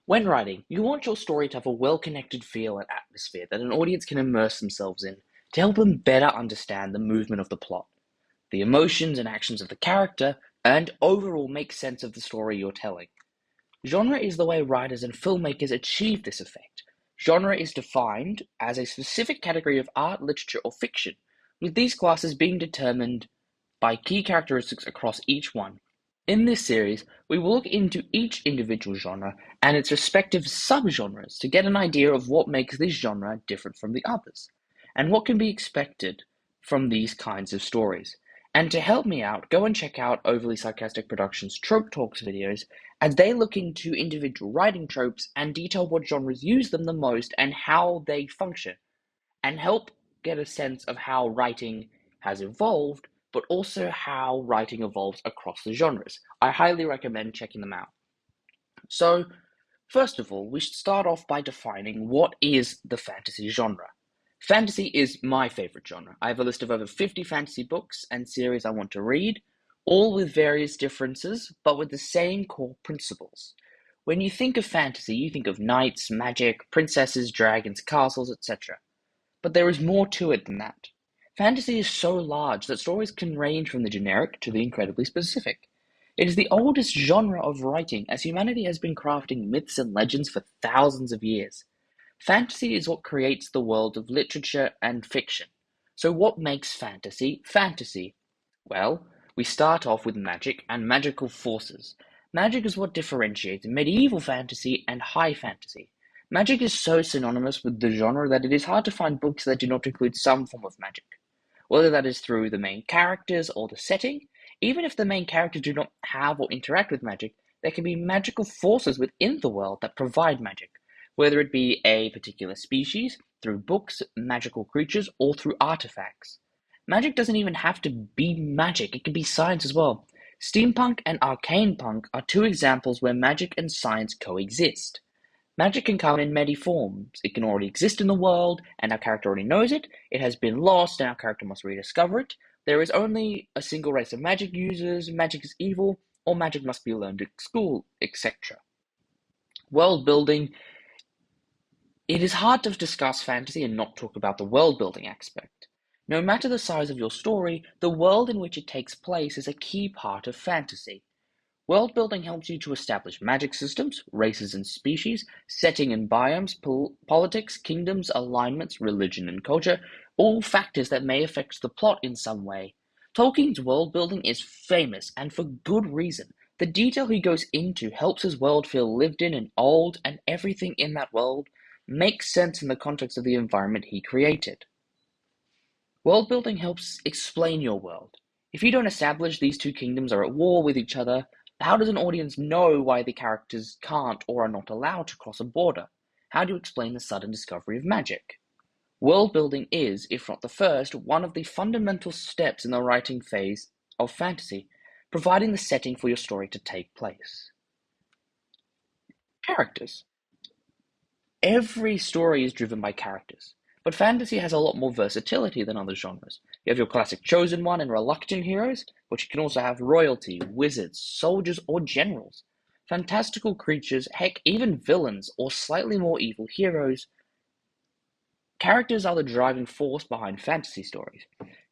When writing, you want your story to have a well-connected feel and atmosphere that an audience can immerse themselves in to help them better understand the movement of the plot, the emotions and actions of the character, and overall make sense of the story you're telling. Genre is the way writers and filmmakers achieve this effect. Genre is defined as a specific category of art, literature, or fiction, with these classes being determined by key characteristics across each one. In this series, we will look into each individual genre and its respective subgenres to get an idea of what makes this genre different from the others, and what can be expected from these kinds of stories. And to help me out, go and check out Overly Sarcastic Productions' Trope Talks videos, as they look into individual writing tropes and detail what genres use them the most and how they function, and help get a sense of how writing has evolved, but also how writing evolves across the genres. I highly recommend checking them out. So, first of all, we should start off by defining what is the fantasy genre. Fantasy is my favorite genre. I have a list of over 50 fantasy books and series I want to read, all with various differences, but with the same core principles. When you think of fantasy, you think of knights, magic, princesses, dragons, castles, etc. But there is more to it than that. Fantasy is so large that stories can range from the generic to the incredibly specific. It is the oldest genre of writing, as humanity has been crafting myths and legends for thousands of years. Fantasy is what creates the world of literature and fiction. So, what makes fantasy fantasy? Well, we start off with magic and magical forces. Magic is what differentiates medieval fantasy and high fantasy. Magic is so synonymous with the genre that it is hard to find books that do not include some form of magic. Whether that is through the main characters or the setting, even if the main characters do not have or interact with magic, there can be magical forces within the world that provide magic, whether it be a particular species, through books, magical creatures, or through artifacts. Magic doesn't even have to be magic, it can be science as well. Steampunk and arcane punk are two examples where magic and science coexist. Magic can come in many forms. It can already exist in the world, and our character already knows it. It has been lost, and our character must rediscover it. There is only a single race of magic users, magic is evil, or magic must be learned at school, etc. World building. It is hard to discuss fantasy and not talk about the world building aspect. No matter the size of your story, the world in which it takes place is a key part of fantasy. World building helps you to establish magic systems, races and species, setting and biomes, politics, kingdoms, alignments, religion and culture, all factors that may affect the plot in some way. Tolkien's world building is famous, and for good reason. The detail he goes into helps his world feel lived in and old, and everything in that world makes sense in the context of the environment he created. World building helps explain your world. If you don't establish these two kingdoms are at war with each other, how does an audience know why the characters can't or are not allowed to cross a border? How do you explain the sudden discovery of magic? World building is, if not the first, one of the fundamental steps in the writing phase of fantasy, providing the setting for your story to take place. Characters. Every story is driven by characters, but fantasy has a lot more versatility than other genres. You have your classic chosen one and reluctant heroes, but you can also have royalty, wizards, soldiers, or generals, fantastical creatures, heck, even villains or slightly more evil heroes. Characters are the driving force behind fantasy stories.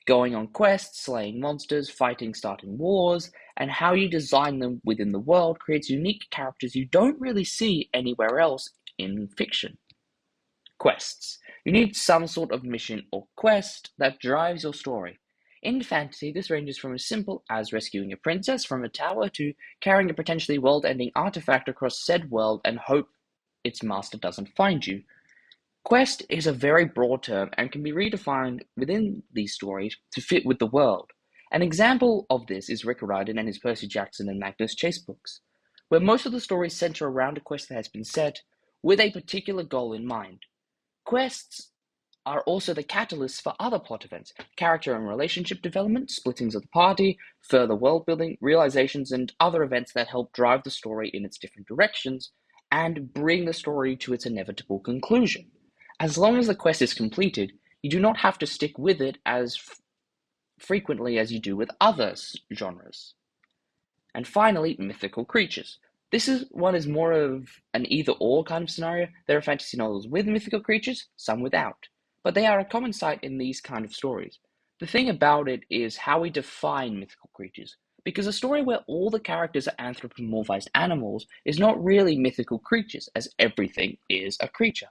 Going on quests, slaying monsters, fighting, starting wars, and how you design them within the world creates unique characters you don't really see anywhere else in fiction. Quests. You need some sort of mission or quest that drives your story. In fantasy, this ranges from as simple as rescuing a princess from a tower to carrying a potentially world-ending artifact across said world and hope its master doesn't find you. Quest is a very broad term and can be redefined within these stories to fit with the world. An example of this is Rick Riordan and his Percy Jackson and Magnus Chase books, where most of the stories center around a quest that has been set with a particular goal in mind. Quests are also the catalysts for other plot events, character and relationship development, splittings of the party, further world building, realizations, and other events that help drive the story in its different directions and bring the story to its inevitable conclusion. As long as the quest is completed, you do not have to stick with it as frequently as you do with other genres. And finally, mythical creatures. One is more of an either-or kind of scenario. There are fantasy novels with mythical creatures, some without, but they are a common sight in these kind of stories. The thing about it is how we define mythical creatures, because a story where all the characters are anthropomorphized animals is not really mythical creatures, as everything is a creature.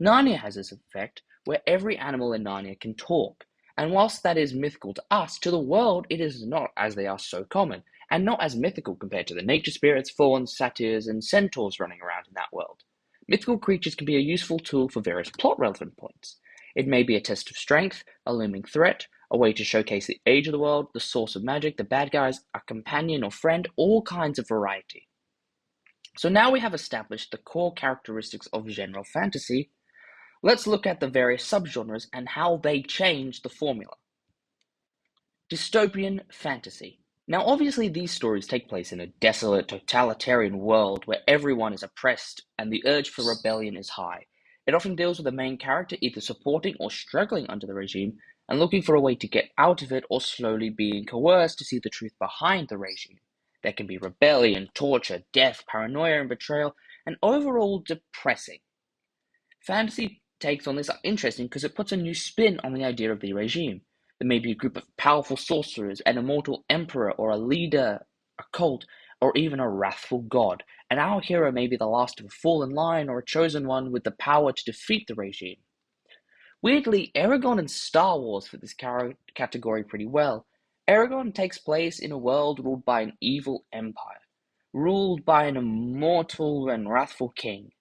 Narnia has this effect where every animal in Narnia can talk, and whilst that is mythical to us, to the world it is not, as they are so common, and not as mythical compared to the nature spirits, fauns, satyrs, and centaurs running around in that world. Mythical creatures can be a useful tool for various plot relevant points. It may be a test of strength, a looming threat, a way to showcase the age of the world, the source of magic, the bad guys, a companion or friend, all kinds of variety. So now we have established the core characteristics of genre fantasy. Let's look at the various subgenres and how they change the formula. Dystopian fantasy. Now, obviously, these stories take place in a desolate, totalitarian world where everyone is oppressed and the urge for rebellion is high. It often deals with the main character either supporting or struggling under the regime and looking for a way to get out of it or slowly being coerced to see the truth behind the regime. There can be rebellion, torture, death, paranoia, and betrayal, and overall depressing. Fantasy takes on this interesting because it puts a new spin on the idea of the regime. There may be a group of powerful sorcerers, an immortal emperor, or a leader, a cult, or even a wrathful god, and our hero may be the last of a fallen line or a chosen one with the power to defeat the regime. Weirdly, Eragon and Star Wars fit this category pretty well. Eragon takes place in a world ruled by an evil empire, ruled by an immortal and wrathful king.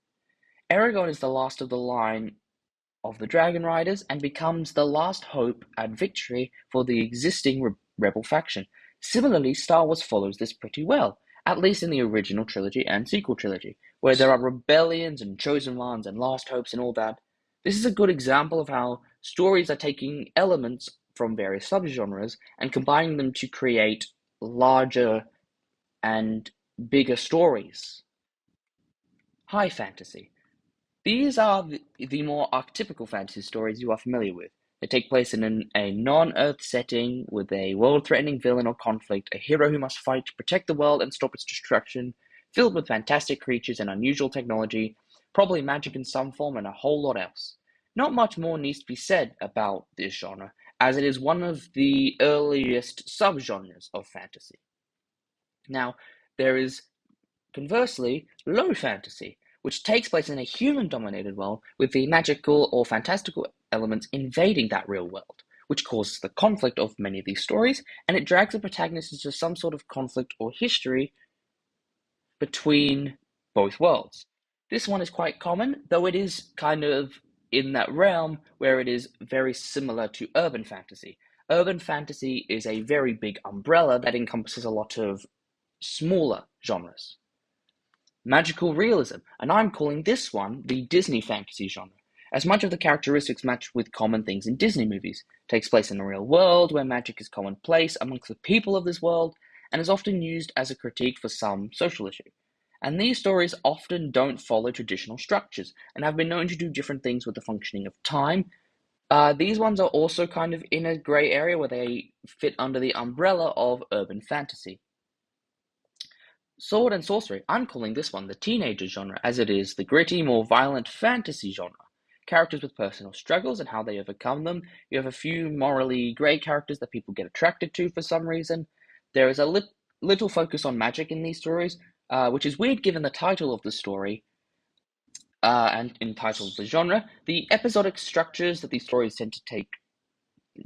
Eragon is the last of the line of the Dragon Riders and becomes the last hope at victory for the existing rebel faction. Similarly, Star Wars follows this pretty well, at least in the original trilogy and sequel trilogy, where there are rebellions and chosen ones and lost hopes and all that. This is a good example of how stories are taking elements from various subgenres and combining them to create larger and bigger stories. High fantasy. These are the more archetypical fantasy stories you are familiar with. They take place in a non-Earth setting with a world-threatening villain or conflict, a hero who must fight to protect the world and stop its destruction, filled with fantastic creatures and unusual technology, probably magic in some form, and a whole lot else. Not much more needs to be said about this genre, as it is one of the earliest subgenres of fantasy. Now, there is, conversely, low fantasy, which takes place in a human-dominated world with the magical or fantastical elements invading that real world, which causes the conflict of many of these stories, and it drags the protagonist into some sort of conflict or history between both worlds. This one is quite common, though it is kind of in that realm where it is very similar to urban fantasy. Urban fantasy is a very big umbrella that encompasses a lot of smaller genres. Magical realism, and I'm calling this one the Disney fantasy genre, as much of the characteristics match with common things in Disney movies. It takes place in a real world where magic is commonplace amongst the people of this world and is often used as a critique for some social issue. And these stories often don't follow traditional structures and have been known to do different things with the functioning of time. These ones are also kind of in a grey area where they fit under the umbrella of urban fantasy. Sword and sorcery, I'm calling this one the teenager genre, as it is the gritty, more violent fantasy genre. Characters with personal struggles and how they overcome them. You have a few morally grey characters that people get attracted to for some reason. There is a little focus on magic in these stories, which is weird given the title of the story and in title of the genre. The episodic structures that these stories tend to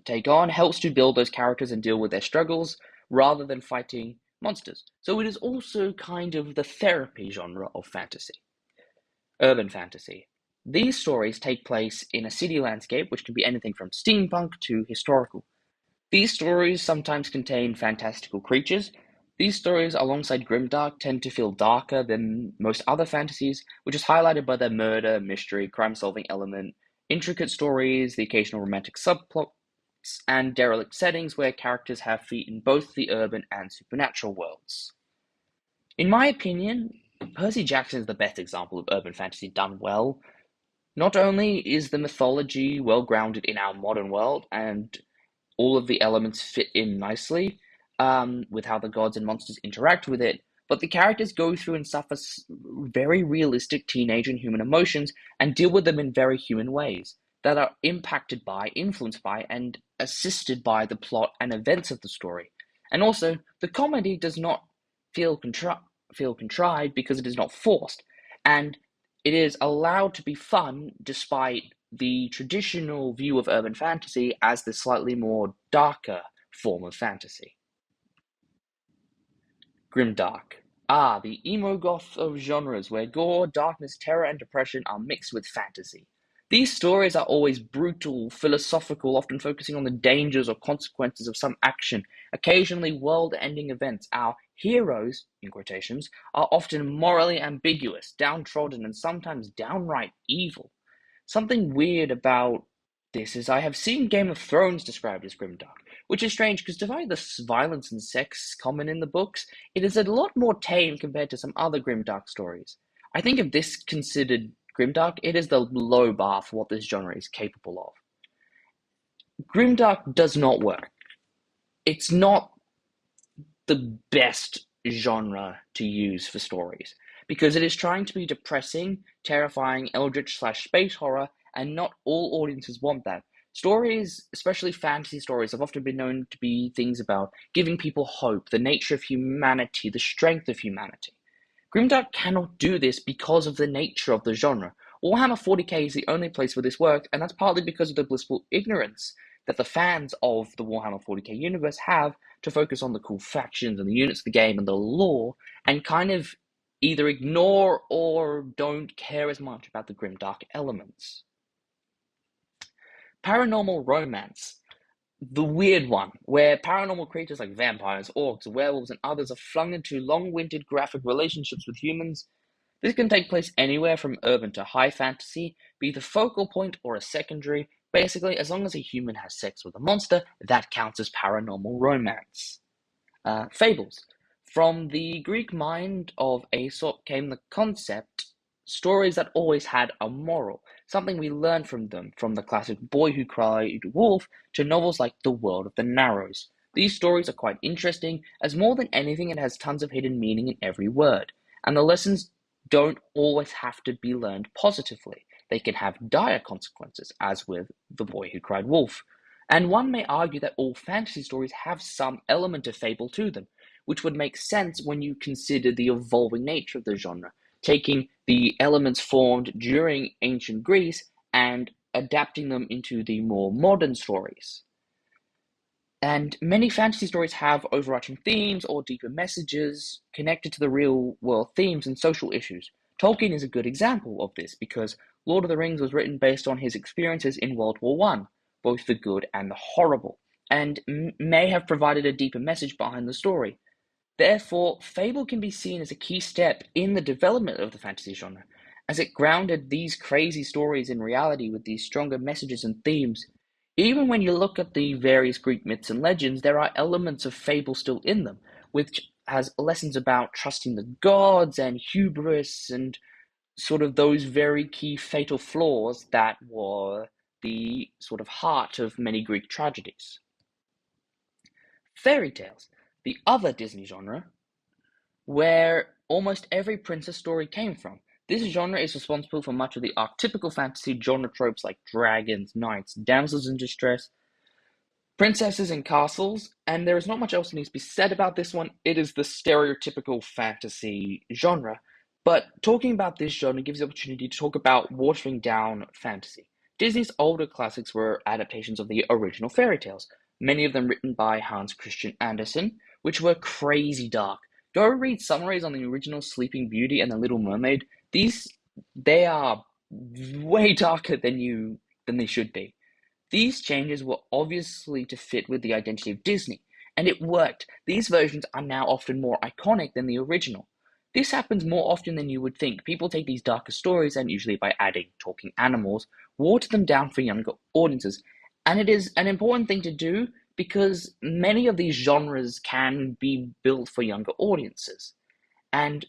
take on helps to build those characters and deal with their struggles rather than fighting monsters. So it is also kind of the therapy genre of fantasy. Urban fantasy. These stories take place in a city landscape, which can be anything from steampunk to historical. These stories sometimes contain fantastical creatures. These stories, alongside grimdark, tend to feel darker than most other fantasies, which is highlighted by their murder, mystery, crime-solving element, intricate stories, the occasional romantic subplot, and derelict settings where characters have feet in both the urban and supernatural worlds. In my opinion, Percy Jackson is the best example of urban fantasy done well. Not only is the mythology well grounded in our modern world and all of the elements fit in nicely with how the gods and monsters interact with it, but the characters go through and suffer very realistic teenage and human emotions and deal with them in very human ways that are impacted by, influenced by, and assisted by the plot and events of the story. And also, the comedy does not feel contrived because it is not forced, and it is allowed to be fun despite the traditional view of urban fantasy as the slightly more darker form of fantasy. Grimdark. Ah, the emo goth of genres where gore, darkness, terror, and depression are mixed with fantasy. These stories are always brutal, philosophical, often focusing on the dangers or consequences of some action, occasionally world ending events. Our heroes, in quotations, are often morally ambiguous, downtrodden, and sometimes downright evil. Something weird about this is I have seen Game of Thrones described as grimdark, which is strange because despite the violence and sex common in the books, it is a lot more tame compared to some other grimdark stories. I think if this considered grimdark, it is the low bar for what this genre is capable of. Grimdark does not work. It's not the best genre to use for stories because it is trying to be depressing, terrifying, eldritch/space horror, and not all audiences want that. Stories, especially fantasy stories, have often been known to be things about giving people hope, the nature of humanity, the strength of humanity. Grimdark cannot do this because of the nature of the genre. Warhammer 40k is the only place where this works, and that's partly because of the blissful ignorance that the fans of the Warhammer 40k universe have to focus on the cool factions and the units of the game and the lore, and kind of either ignore or don't care as much about the grimdark elements. Paranormal romance. The weird one, where paranormal creatures like vampires, orcs, werewolves, and others are flung into long-winded graphic relationships with humans. This can take place anywhere from urban to high fantasy, be the focal point or a secondary. Basically, as long as a human has sex with a monster, that counts as paranormal romance. Fables. From the Greek mind of Aesop came the concept stories that always had a moral, something we learned from them, from the classic Boy Who Cried Wolf to novels like The World of the Narrows. These stories are quite interesting, as more than anything, it has tons of hidden meaning in every word, and the lessons don't always have to be learned positively. They can have dire consequences, as with The Boy Who Cried Wolf. And one may argue that all fantasy stories have some element of fable to them, which would make sense when you consider the evolving nature of the genre, taking the elements formed during ancient Greece and adapting them into the more modern stories. And many fantasy stories have overarching themes or deeper messages connected to the real world themes and social issues. Tolkien is a good example of this because Lord of the Rings was written based on his experiences in World War One, both the good and the horrible, and may have provided a deeper message behind the story. Therefore, Fable can be seen as a key step in the development of the fantasy genre, as it grounded these crazy stories in reality with these stronger messages and themes. Even when you look at the various Greek myths and legends, there are elements of fable still in them, which has lessons about trusting the gods and hubris and sort of those very key fatal flaws that were the sort of heart of many Greek tragedies. Fairy tales, the other Disney genre, where almost every princess story came from. This genre is responsible for much of the archetypical fantasy genre tropes like dragons, knights, damsels in distress, princesses, and castles, and there is not much else that needs to be said about this one. It is the stereotypical fantasy genre. But talking about this genre gives the opportunity to talk about watering down fantasy. Disney's older classics were adaptations of the original fairy tales, many of them written by Hans Christian Andersen, which were crazy dark. Go read summaries on the original Sleeping Beauty and the Little Mermaid. They are way darker than they should be. These changes were obviously to fit with the identity of Disney, and it worked. These versions are now often more iconic than the original. This happens more often than you would think. People take these darker stories and usually by adding talking animals, water them down for younger audiences. And it is an important thing to do because many of these genres can be built for younger audiences. And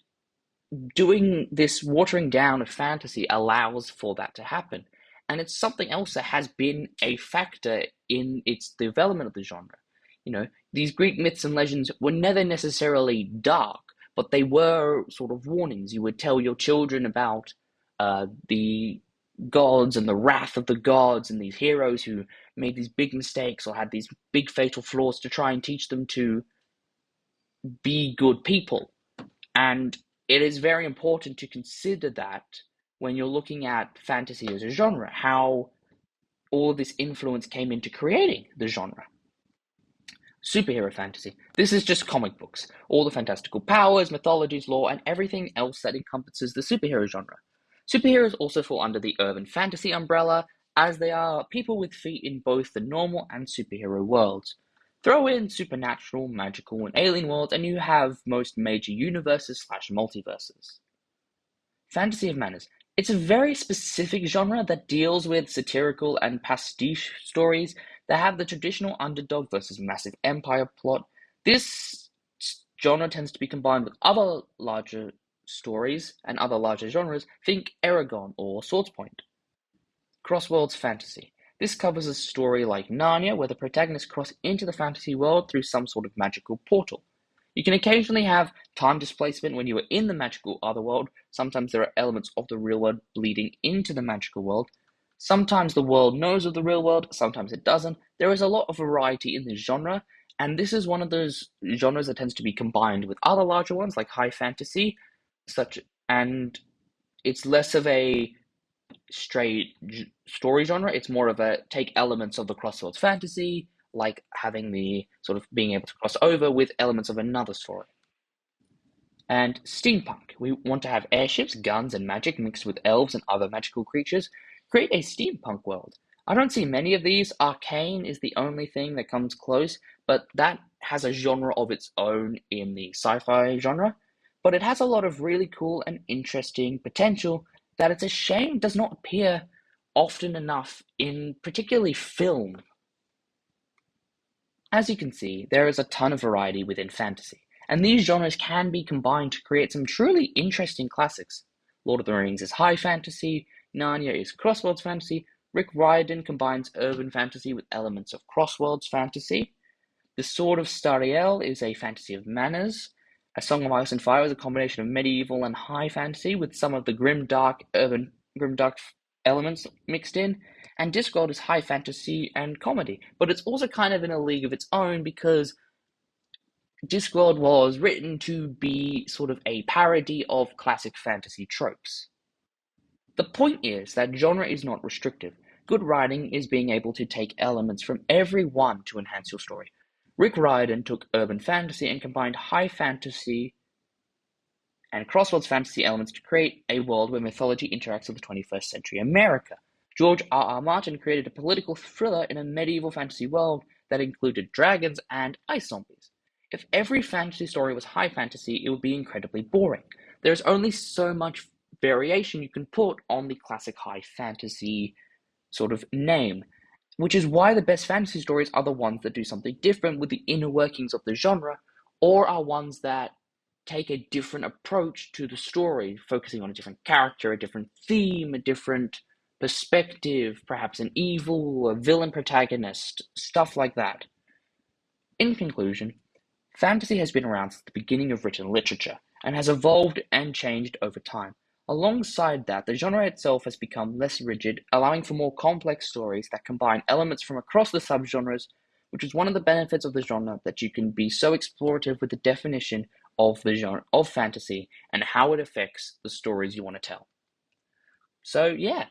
doing this watering down of fantasy allows for that to happen. And it's something else that has been a factor in its development of the genre. These Greek myths and legends were never necessarily dark, but they were sort of warnings. You would tell your children about the gods and the wrath of the gods and these heroes who made these big mistakes or had these big fatal flaws to try and teach them to be good people. And it is very important to consider that when you're looking at fantasy as a genre, how all this influence came into creating the genre. Superhero fantasy. This is just comic books, all the fantastical powers, mythologies, lore, and everything else that encompasses the superhero genre. Superheroes also fall under the urban fantasy umbrella, as they are people with feet in both the normal and superhero worlds. Throw in supernatural, magical, and alien worlds, and you have most major universes slash multiverses. Fantasy of manners. It's a very specific genre that deals with satirical and pastiche stories that have the traditional underdog versus massive empire plot. This genre tends to be combined with other larger stories and other larger genres. Think Eragon or Swordspoint. Crossworlds fantasy. This covers a story like Narnia, where the protagonists cross into the fantasy world through some sort of magical portal. You can occasionally have time displacement when you are in the magical otherworld. Sometimes there are elements of the real world bleeding into the magical world. Sometimes the world knows of the real world, sometimes it doesn't. There is a lot of variety in this genre, and this is one of those genres that tends to be combined with other larger ones like high fantasy, and it's less of a straight story genre. It's more of a take elements of the Crossworlds fantasy, like having the sort of being able to cross over with elements of another story. And steampunk. We want to have airships, guns, and magic mixed with elves and other magical creatures. Create a steampunk world. I don't see many of these. Arcane is the only thing that comes close, but that has a genre of its own in the sci-fi genre. But it has a lot of really cool and interesting potential that it's a shame does not appear often enough in particularly film. As you can see, there is a ton of variety within fantasy, and these genres can be combined to create some truly interesting classics. Lord of the Rings is high fantasy, Narnia is Crossworlds fantasy, Rick Riordan combines urban fantasy with elements of Crossworlds fantasy, The Sword of Stariel is a fantasy of manners, A Song of Ice and Fire is a combination of medieval and high fantasy with some of the grimdark elements mixed in, and Discworld is high fantasy and comedy, but it's also kind of in a league of its own because Discworld was written to be sort of a parody of classic fantasy tropes. The point is that genre is not restrictive. Good writing is being able to take elements from every one to enhance your story. Rick Riordan took urban fantasy and combined high fantasy and Crossworlds fantasy elements to create a world where mythology interacts with the 21st century America. George R.R. Martin created a political thriller in a medieval fantasy world that included dragons and ice zombies. If every fantasy story was high fantasy, it would be incredibly boring. There is only so much variation you can put on the classic high fantasy sort of name, which is why the best fantasy stories are the ones that do something different with the inner workings of the genre, or are ones that take a different approach to the story, focusing on a different character, a different theme, a different perspective, perhaps an evil, a villain protagonist, stuff like that. In conclusion, fantasy has been around since the beginning of written literature, and has evolved and changed over time. Alongside that, the genre itself has become less rigid, allowing for more complex stories that combine elements from across the subgenres, which is one of the benefits of the genre, that you can be so explorative with the definition of the genre of fantasy and how it affects the stories you want to tell. So yeah,